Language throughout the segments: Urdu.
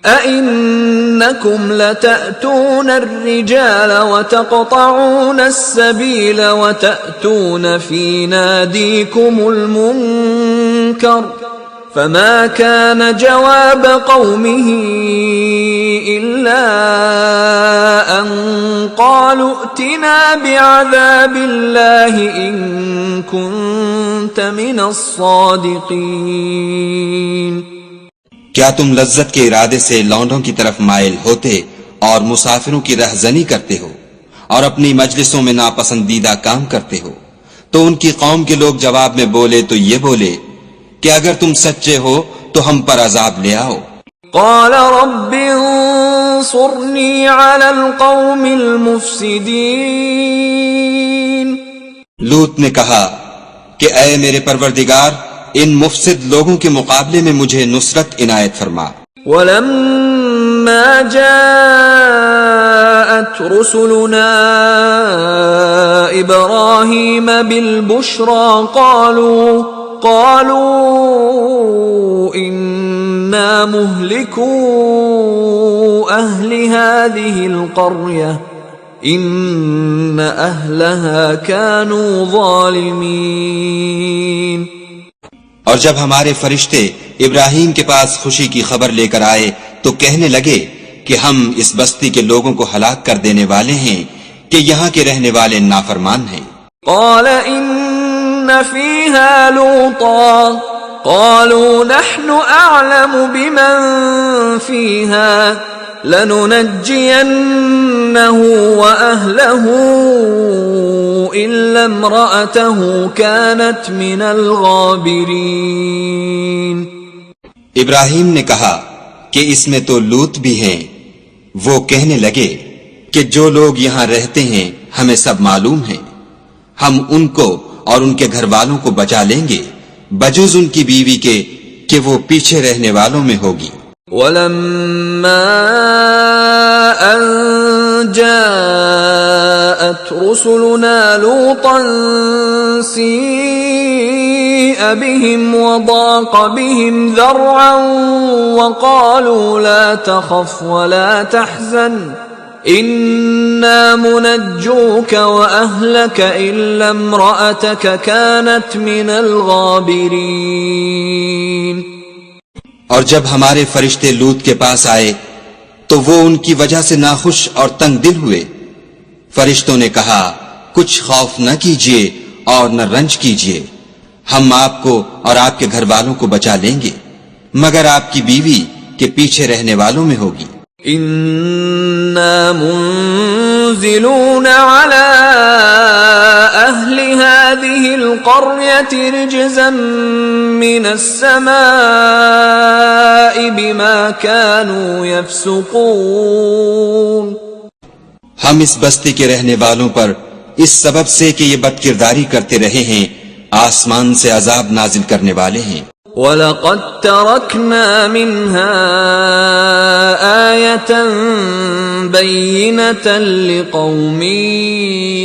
أَإِنَّكُمْ لَتَأْتُونَ الرِّجَالَ وَتَقْطَعُونَ السَّبِيلَ وَتَأْتُونَ فِي نَادِيكُمُ الْمُنكَرَ فَمَا كَانَ جَوَابَ قَوْمِهِ إِلَّا أَن قَالُوا ائْتِنَا بِعَذَابِ اللَّهِ إِن كُنتَ مِنَ الصَّادِقِينَ۔ کیا تم لذت کے ارادے سے لونڈوں کی طرف مائل ہوتے اور مسافروں کی رہزنی کرتے ہو اور اپنی مجلسوں میں ناپسندیدہ کام کرتے ہو؟ تو ان کی قوم کے لوگ جواب میں بولے تو یہ بولے کہ اگر تم سچے ہو تو ہم پر عذاب لے آؤ۔ قال رب انصرنی علی القوم المفسدین۔ لوط نے کہا کہ اے میرے پروردگار، ان مفسد لوگوں کے مقابلے میں مجھے نصرت عنایت فرما۔ وَلَمَّا جَاءَتْ رُسُلُنَا إِبْرَاهِيمَ بِالْبُشْرَى قَالُوا إِنَّا مُهْلِكُو أَهْلِ هَذِهِ الْقَرْيَةِ إِنَّ أَهْلَهَا كَانُوا ظَالِمِينَ۔ اور جب ہمارے فرشتے ابراہیم کے پاس خوشی کی خبر لے کر آئے تو کہنے لگے کہ ہم اس بستی کے لوگوں کو ہلاک کر دینے والے ہیں کہ یہاں کے رہنے والے نافرمان ہیں۔ قال ان فيها لوطا قالوا نحن اعلم بمن فيها لننجينه واهله إلا امرأته كانت من الغابرين۔ ابراہیم نے کہا کہ اس میں تو لوط بھی ہیں۔ وہ کہنے لگے کہ جو لوگ یہاں رہتے ہیں ہمیں سب معلوم ہیں، ہم ان کو اور ان کے گھر والوں کو بچا لیں گے بجز ان کی بیوی کے کہ وہ پیچھے رہنے والوں میں ہوگی۔ وَلَمَّا أَن جَاءَتْ رُسُلُنَا لُوطًا سِيءَ بِهِمْ وَضَاقَ بِهِمْ ذَرْعًا وَقَالُوا لَا تَخَفْ وَلَا تَحْزَنْ إِنَّا مُنَجُّوكَ وَأَهْلَكَ إِلَّا امْرَأَتَكَ كَانَتْ مِنَ الْغَابِرِينَ۔ اور جب ہمارے فرشتے لوط کے پاس آئے تو وہ ان کی وجہ سے ناخوش اور تنگ دل ہوئے۔ فرشتوں نے کہا کچھ خوف نہ کیجیے اور نہ رنج کیجیے، ہم آپ کو اور آپ کے گھر والوں کو بچا لیں گے مگر آپ کی بیوی کے پیچھے رہنے والوں میں ہوگی۔ اِنَّا مُنزِلُونَ عَلَىٰ أَهْلِ هَذِهِ الْقَرْيَةِ رِجْزًا مِّنَ السَّمَاءِ بِمَا كَانُوا يَفْسُقُونَ۔ ہم اس بستی کے رہنے والوں پر اس سبب سے کہ یہ بدکرداری کرتے رہے ہیں آسمان سے عذاب نازل کرنے والے ہیں۔ وَلَقَدْ تَرَكْنَا مِنْهَا آيَةً بَيِّنَةً لِقَوْمٍ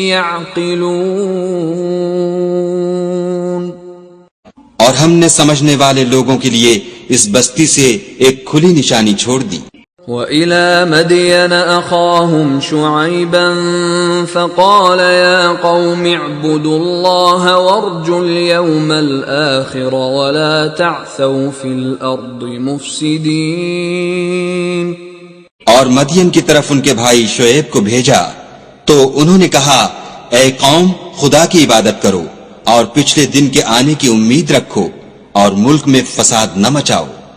يَعْقِلُونَ۔ اور ہم نے سمجھنے والے لوگوں کے لیے اس بستی سے ایک کھلی نشانی چھوڑ دی۔ وَإِلَى مَدْيَنَ أَخَاهُمْ شُعَيْبًا فَقَالَ يَا قَوْمِ اعْبُدُوا اللَّهَ وَارْجُوا الْيَوْمَ الْآخِرَ وَلَا تَعْثَوْا فِي الْأَرْضِ مُفْسِدِينَ۔ اور مدین کی طرف ان کے بھائی شعیب کو بھیجا تو انہوں نے کہا اے قوم خدا کی عبادت کرو اور پچھلے دن کے آنے کی امید رکھو اور ملک میں فساد نہ مچاؤ۔